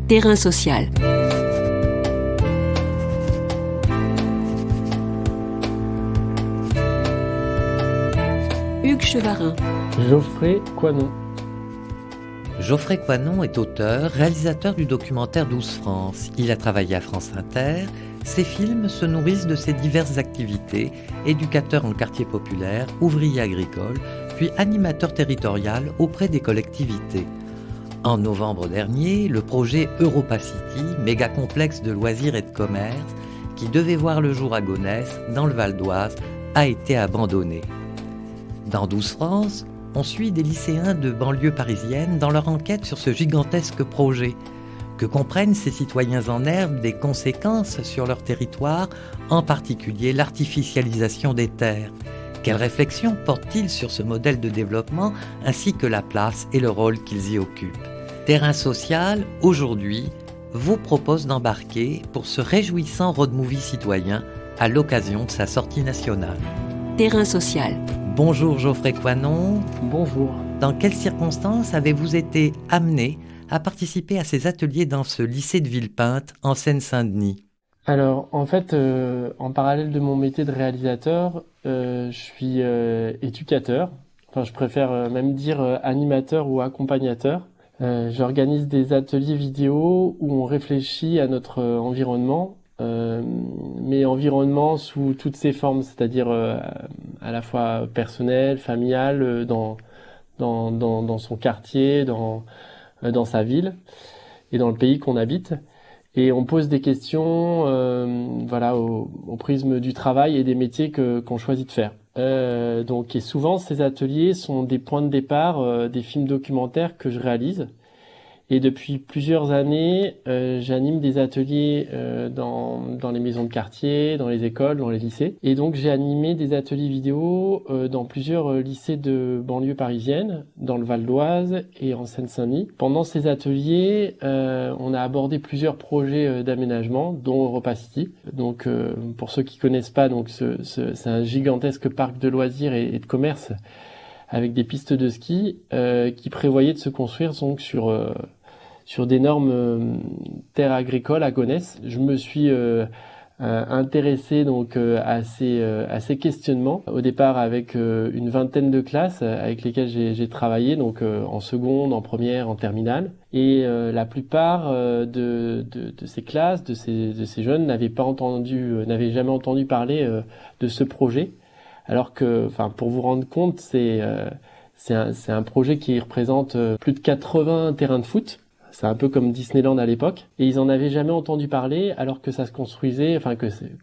Terrain social. Hugues Chevarin. Geoffrey Coinon. Geoffrey Coinon est auteur, réalisateur du documentaire 12 France. Il a travaillé à France Inter. Ses films se nourrissent de ses diverses activités, éducateur en quartier populaire, ouvrier agricole, puis animateur territorial auprès des collectivités. En novembre dernier, le projet Europa City, méga complexe de loisirs et de commerce, qui devait voir le jour à Gonesse, dans le Val d'Oise, a été abandonné. Dans 12 France, on suit des lycéens de banlieue parisienne dans leur enquête sur ce gigantesque projet. Que comprennent ces citoyens en herbe des conséquences sur leur territoire, en particulier l'artificialisation des terres? Quelles réflexions portent-ils sur ce modèle de développement ainsi que la place et le rôle qu'ils y occupent? Terrain social, aujourd'hui, vous propose d'embarquer pour ce réjouissant road movie citoyen à l'occasion de sa sortie nationale. Terrain social. Bonjour Geoffrey Coinon. Bonjour. Dans quelles circonstances avez-vous été amené à participer à ces ateliers dans ce lycée de Villepinte, en Seine-Saint-Denis? Alors, en fait, en parallèle de mon métier de réalisateur, je suis éducateur. Enfin, je préfère même dire animateur ou accompagnateur. J'organise des ateliers vidéo où on réfléchit à notre environnement, mais environnement sous toutes ses formes, c'est-à-dire à la fois personnel, familial, dans son quartier, dans sa ville et dans le pays qu'on habite. Et on pose des questions au prisme du travail et des métiers qu'on choisit de faire. Et souvent, ces ateliers sont des points de départ des films documentaires que je réalise. Et depuis plusieurs années, j'anime des ateliers dans les maisons de quartier, dans les écoles, dans les lycées. Et donc j'ai animé des ateliers vidéo dans plusieurs lycées de banlieue parisienne, dans le Val d'Oise et en Seine-Saint-Denis. Pendant ces ateliers, on a abordé plusieurs projets d'aménagement, dont Europa City. Donc pour ceux qui connaissent pas, donc c'est un gigantesque parc de loisirs et de commerce avec des pistes de ski qui prévoyait de se construire donc sur d'énormes terres agricoles à Gonesse. Je me suis intéressé donc à ces questionnements. Au départ avec une vingtaine de classes avec lesquelles j'ai travaillé, donc en seconde, en première, en terminale. Et la plupart de ces classes, de ces jeunes n'avaient jamais entendu parler de ce projet. Alors que, pour vous rendre compte, c'est un projet qui représente plus de 80 terrains de foot. C'est un peu comme Disneyland à l'époque. Et ils en avaient jamais entendu parler, alors que ça se construisait,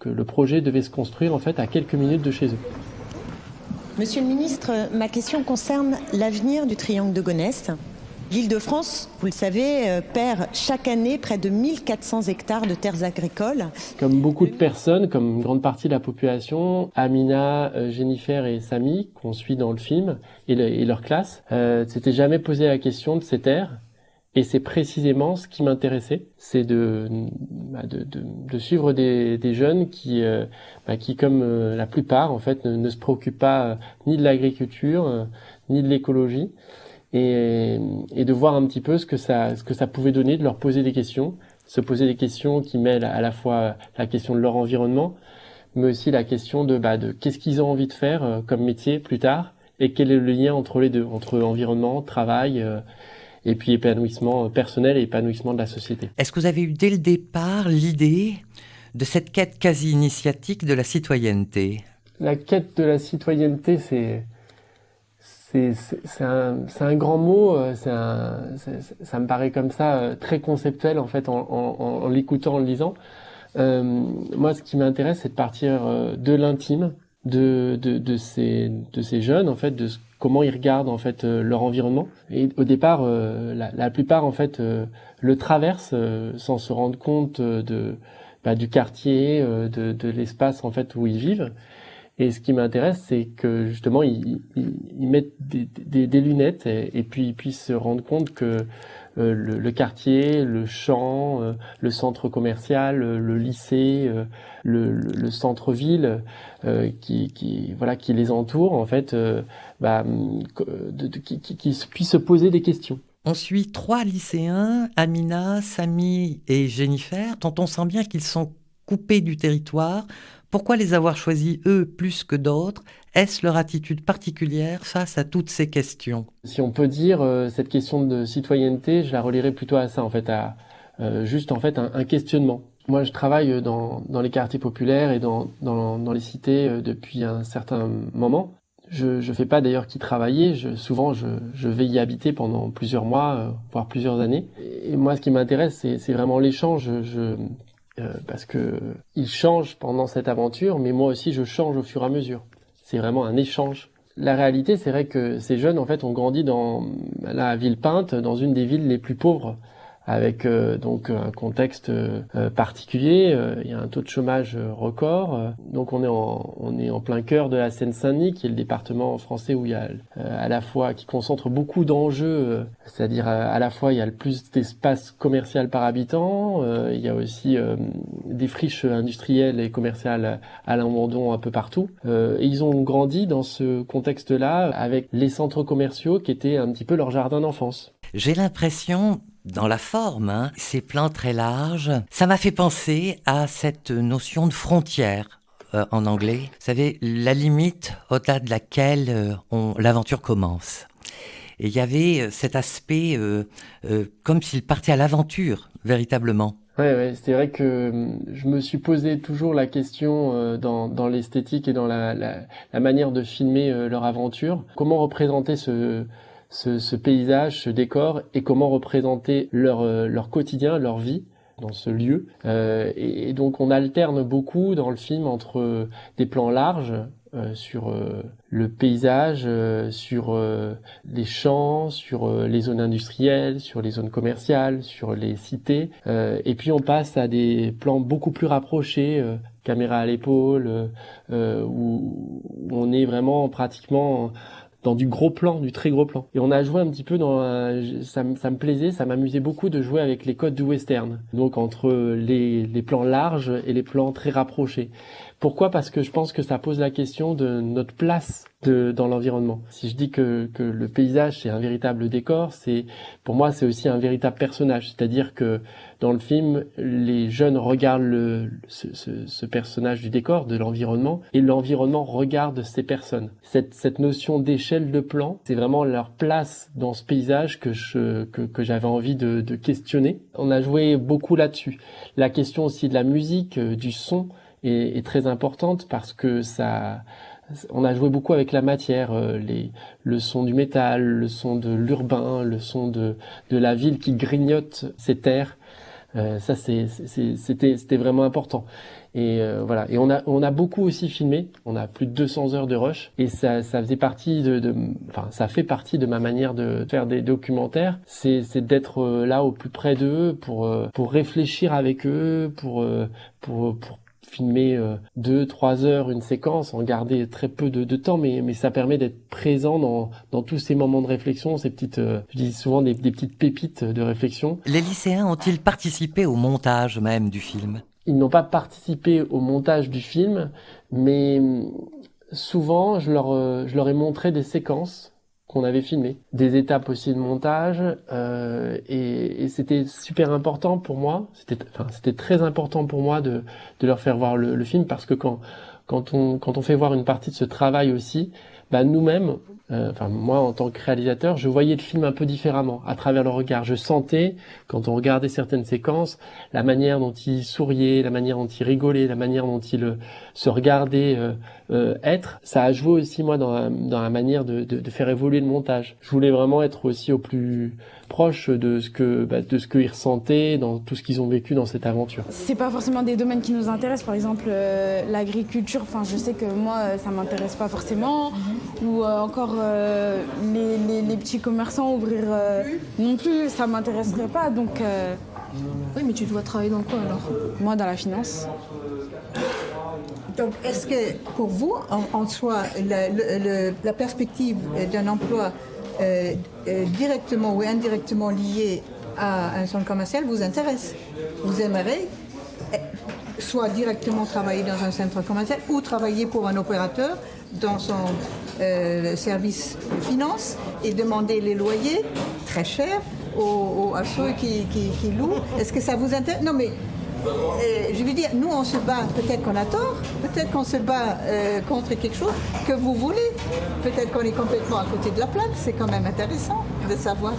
que le projet devait se construire en fait à quelques minutes de chez eux. Monsieur le ministre, ma question concerne l'avenir du triangle de Gonesse. L'Île-de-France, vous le savez, perd chaque année près de 1400 hectares de terres agricoles. Comme beaucoup de personnes, comme une grande partie de la population, Amina, Jennifer et Samy, qu'on suit dans le film, et leur classe, s'étaient jamais posé la question de ces terres. Et c'est précisément ce qui m'intéressait, c'est de suivre des jeunes qui comme la plupart, en fait, ne se préoccupent pas ni de l'agriculture, ni de l'écologie. Et de voir un petit peu ce que ça pouvait donner, de leur poser des questions, se poser des questions qui mêlent à la fois la question de leur environnement, mais aussi la question de qu'est-ce qu'ils ont envie de faire comme métier plus tard, et quel est le lien entre les deux, entre environnement, travail, et puis épanouissement personnel et épanouissement de la société. Est-ce que vous avez eu dès le départ l'idée de cette quête quasi initiatique de la citoyenneté? La quête de la citoyenneté, c'est un grand mot, ça me paraît comme ça très conceptuel en fait en l'écoutant, en le lisant. Moi, ce qui m'intéresse, c'est de partir de l'intime de ces jeunes en fait, comment ils regardent en fait leur environnement. Et au départ, la plupart en fait le traversent sans se rendre compte du quartier, de l'espace en fait où ils vivent. Et ce qui m'intéresse, c'est que justement ils mettent des lunettes et puis ils puissent se rendre compte que le quartier, le champ, le centre commercial, le lycée, le centre-ville qui les entoure en fait, qui puissent se poser des questions. On suit 3 lycéens, Amina, Samy et Jennifer, dont on sent bien qu'ils sont coupés du territoire. Pourquoi les avoir choisis, eux, plus que d'autres ? Est-ce leur attitude particulière face à toutes ces questions ? Si on peut dire, cette question de citoyenneté, je la relierais plutôt à ça, en fait, à juste en fait un questionnement. Moi, je travaille dans les quartiers populaires et dans les cités depuis un certain moment. Je fais pas d'ailleurs qu'y travailler. Souvent, je vais y habiter pendant plusieurs mois, voire plusieurs années. Et moi, ce qui m'intéresse, c'est vraiment l'échange. Parce que il change pendant cette aventure, mais moi aussi, je change au fur et à mesure. C'est vraiment un échange. La réalité, c'est vrai que ces jeunes, en fait, ont grandi dans la Villepinte, dans une des villes les plus pauvres, avec donc un contexte particulier. Il y a un taux de chômage record. Donc on est en plein cœur de la Seine-Saint-Denis, qui est le département français où il y a à la fois qui concentre beaucoup d'enjeux, c'est-à-dire à la fois il y a le plus d'espace commercial par habitant, il y a aussi des friches industrielles et commerciales à l'abandon un peu partout. Et ils ont grandi dans ce contexte-là avec les centres commerciaux qui étaient un petit peu leur jardin d'enfance. J'ai l'impression, dans la forme, ces plans très larges, ça m'a fait penser à cette notion de frontière en anglais. Vous savez, la limite au-delà de laquelle l'aventure commence. Et il y avait cet aspect comme s'il partait à l'aventure, véritablement. Ouais, c'est vrai que je me suis posé toujours la question dans l'esthétique et dans la manière de filmer leur aventure. Comment représenter ce paysage, ce décor, et comment représenter leur quotidien, leur vie dans ce lieu. Et donc on alterne beaucoup dans le film entre des plans larges sur le paysage, sur les champs, sur les zones industrielles, sur les zones commerciales, sur les cités. Et puis on passe à des plans beaucoup plus rapprochés, caméra à l'épaule, où on est vraiment pratiquement dans du gros plan, du très gros plan. Et on a joué un petit peu ça me plaisait, ça m'amusait beaucoup de jouer avec les codes du western. Donc entre les plans larges et les plans très rapprochés. Pourquoi ? Parce que je pense que ça pose la question de notre place dans l'environnement. Si je dis que le paysage c'est un véritable décor, pour moi c'est aussi un véritable personnage. C'est-à-dire que dans le film, les jeunes regardent ce personnage du décor, de l'environnement, et l'environnement regarde ces personnes. Cette notion d'échelle de plan, c'est vraiment leur place dans ce paysage que j'avais envie de questionner. On a joué beaucoup là-dessus. La question aussi de la musique, du son est très importante parce que on a joué beaucoup avec la matière, le son du métal, le son de l'urbain, le son de la ville qui grignote ses terres. Ça c'était vraiment important. Et voilà. Et on a beaucoup aussi filmé. On a plus de 200 heures de rush. Et ça faisait partie ça fait partie de ma manière de faire des documentaires. C'est d'être là au plus près d'eux pour réfléchir avec eux, pour filmer 2-3 heures une séquence, en garder très peu de temps, mais ça permet d'être présent dans tous ces moments de réflexion, ces petites, je dis souvent des petites pépites de réflexion. Les lycéens ont-ils participé au montage même du film ? Ils n'ont pas participé au montage du film, mais souvent je leur ai montré des séquences qu'on avait filmées, des étapes aussi de montage, et c'était super important pour moi. C'était très important pour moi de leur faire voir le film, parce que quand on fait voir une partie de ce travail aussi, nous-mêmes, moi en tant que réalisateur, je voyais le film un peu différemment à travers le regard. Je sentais, quand on regardait certaines séquences, la manière dont il souriait, la manière dont il rigolait, la manière dont il se regardait être. Ça a joué aussi moi dans la manière de faire évoluer le montage. Je voulais vraiment être aussi au plus proche de ce qu'ils ressentaient, dans tout ce qu'ils ont vécu dans cette aventure. C'est pas forcément des domaines qui nous intéressent, par exemple l'agriculture, je sais que moi ça m'intéresse pas forcément, ou encore les petits commerçants, ouvrir non plus, ça m'intéresserait pas, donc... Oui, mais tu dois travailler dans quoi alors ? Moi dans la finance. Donc, est-ce que pour vous, en soi, la perspective d'un emploi directement ou indirectement lié à un centre commercial vous intéresse ? Vous aimeriez soit directement travailler dans un centre commercial ou travailler pour un opérateur dans son service de finance et demander les loyers très chers à ceux qui louent. Est-ce que ça vous intéresse? Non, mais je veux dire, nous on se bat, peut-être qu'on a tort, peut-être qu'on se bat contre quelque chose que vous voulez. Peut-être qu'on est complètement à côté de la plaque, c'est quand même intéressant de savoir.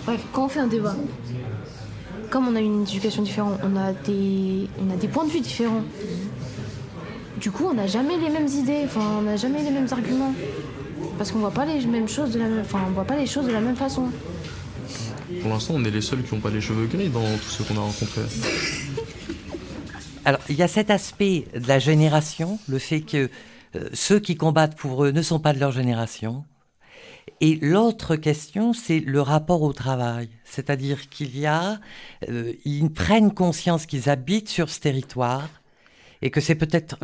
Bref, quand on fait un débat, comme on a une éducation différente, on a des points de vue différents. Du coup, on n'a jamais les mêmes idées, on n'a jamais les mêmes arguments. Parce qu'on voit pas les mêmes choses on voit pas les choses de la même façon. Pour l'instant, on est les seuls qui n'ont pas les cheveux gris dans tous ceux qu'on a rencontrés. Alors, il y a cet aspect de la génération, le fait que ceux qui combattent pour eux ne sont pas de leur génération. Et l'autre question, c'est le rapport au travail. C'est-à-dire ils prennent conscience qu'ils habitent sur ce territoire et que c'est peut-être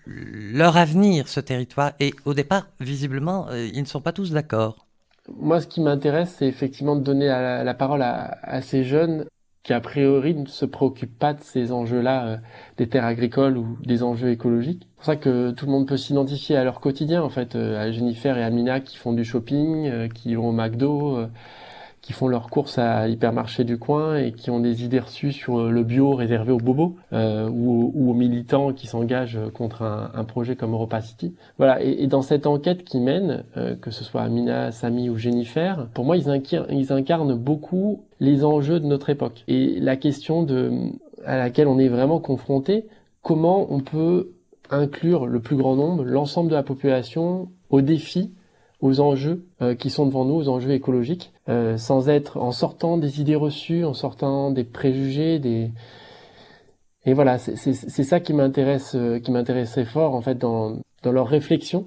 leur avenir, ce territoire. Et au départ, visiblement, ils ne sont pas tous d'accord. Moi, ce qui m'intéresse, c'est effectivement de donner la parole à ces jeunes qui, a priori, ne se préoccupent pas de ces enjeux-là, des terres agricoles ou des enjeux écologiques. C'est pour ça que tout le monde peut s'identifier à leur quotidien, en fait, à Jennifer et Amina qui font du shopping, qui vont au McDo, qui font leurs courses à l'hypermarché du coin et qui ont des idées reçues sur le bio réservé aux bobos ou aux militants qui s'engagent contre un projet comme Europa City. Voilà. Et dans cette enquête qu'ils mènent, que ce soit Amina, Samy ou Jennifer, pour moi, ils incarnent beaucoup les enjeux de notre époque. Et la question à laquelle on est vraiment confronté, comment on peut inclure le plus grand nombre, l'ensemble de la population, aux défis, aux enjeux qui sont devant nous, aux enjeux écologiques, en sortant des idées reçues, en sortant des préjugés, et voilà, c'est ça qui m'intéressait fort en fait dans leur réflexion.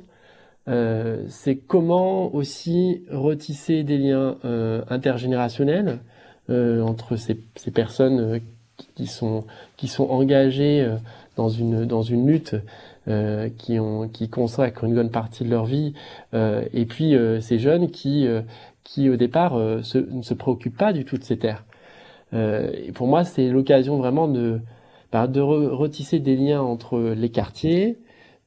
C'est comment aussi retisser des liens intergénérationnels entre ces personnes qui sont engagées dans une lutte, qui consacrent une bonne partie de leur vie, et puis ces jeunes qui au départ ne se préoccupent pas du tout de ces terres. Et pour moi, c'est l'occasion vraiment de retisser des liens entre les quartiers,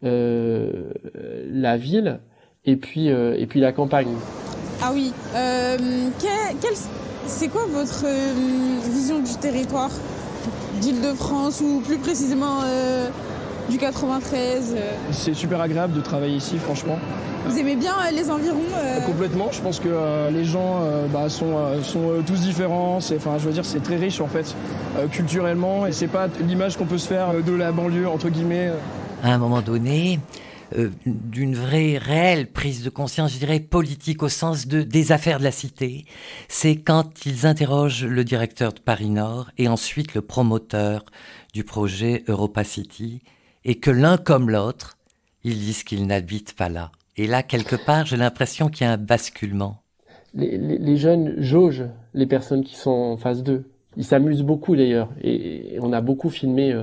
la ville et puis la campagne. Ah oui, c'est quoi votre vision du territoire d'Île-de-France ou plus précisément du 93 C'est super agréable de travailler ici, franchement. Vous aimez bien les environs Complètement, je pense que les gens sont tous différents. C'est très riche en fait, culturellement, et c'est pas l'image qu'on peut se faire de la banlieue, entre guillemets. À un moment donné, d'une vraie, réelle prise de conscience, je dirais politique au sens des affaires de la cité, c'est quand ils interrogent le directeur de Paris Nord et ensuite le promoteur du projet Europa City, et que l'un comme l'autre, ils disent qu'ils n'habitent pas là. Et là, quelque part, j'ai l'impression qu'il y a un basculement. Les jeunes jaugent les personnes qui sont en face d'eux. Ils s'amusent beaucoup d'ailleurs, et on a beaucoup filmé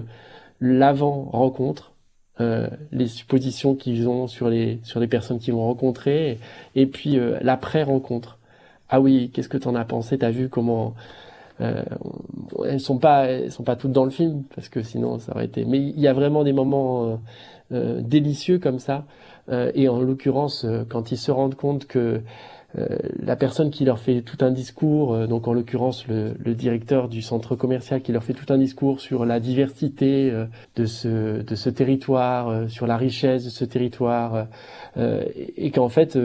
l'avant-rencontre, les suppositions qu'ils ont sur les personnes qu'ils vont rencontrer, et puis l'après-rencontre. Ah oui, qu'est-ce que t'en as pensé? T'as vu comment elles sont pas toutes dans le film, parce que sinon ça aurait été. Mais il y a vraiment des moments délicieux comme ça, et en l'occurrence quand ils se rendent compte que la personne qui leur fait tout un discours, donc en l'occurrence le directeur du centre commercial qui leur fait tout un discours sur la diversité de ce territoire, sur la richesse de ce territoire, et qu'en fait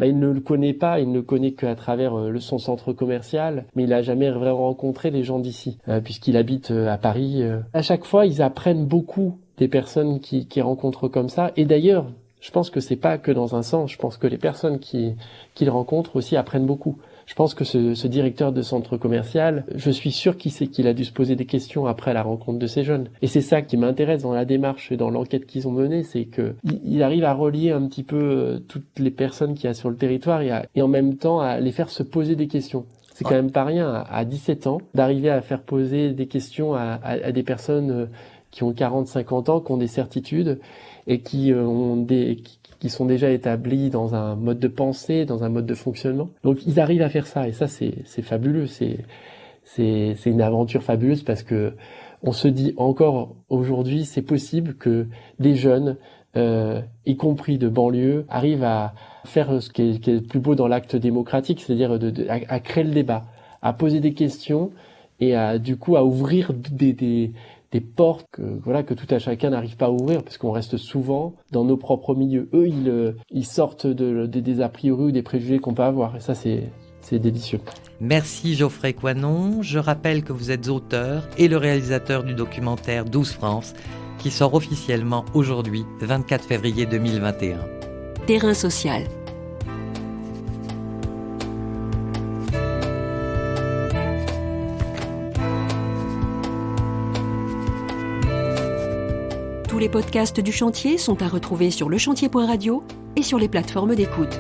il ne le connaît pas, il ne le connaît qu'à travers son centre commercial, mais il a jamais vraiment rencontré les gens d'ici, puisqu'il habite à Paris. À chaque fois, ils apprennent beaucoup des personnes qui rencontrent comme ça, et d'ailleurs, je pense que c'est pas que dans un sens, je pense que les personnes qu'ils rencontrent aussi apprennent beaucoup. Je pense que ce directeur de centre commercial, je suis sûr qu'il a dû se poser des questions après la rencontre de ces jeunes. Et c'est ça qui m'intéresse dans la démarche et dans l'enquête qu'ils ont menée, c'est que il arrive à relier un petit peu toutes les personnes qu'il y a sur le territoire et en même temps à les faire se poser des questions. C'est quand même pas rien à 17 ans d'arriver à faire poser des questions à des personnes qui ont 40, 50 ans, qui ont des certitudes et qui sont déjà établis dans un mode de pensée, dans un mode de fonctionnement. Donc ils arrivent à faire ça, et ça c'est fabuleux, c'est une aventure fabuleuse, parce que on se dit encore aujourd'hui c'est possible que des jeunes y compris de banlieue, arrivent à faire ce qui est le plus beau dans l'acte démocratique, c'est-à-dire à créer le débat, à poser des questions et du coup à ouvrir des portes que tout à chacun n'arrive pas à ouvrir, parce qu'on reste souvent dans nos propres milieux. Eux, ils sortent des a priori ou des préjugés qu'on peut avoir, et ça c'est délicieux. Merci Geoffrey Coinon. Je rappelle que vous êtes auteur et le réalisateur du documentaire 12 France, qui sort officiellement aujourd'hui, 24 février 2021. Terrain social. Tous les podcasts du chantier sont à retrouver sur lechantier.radio et sur les plateformes d'écoute.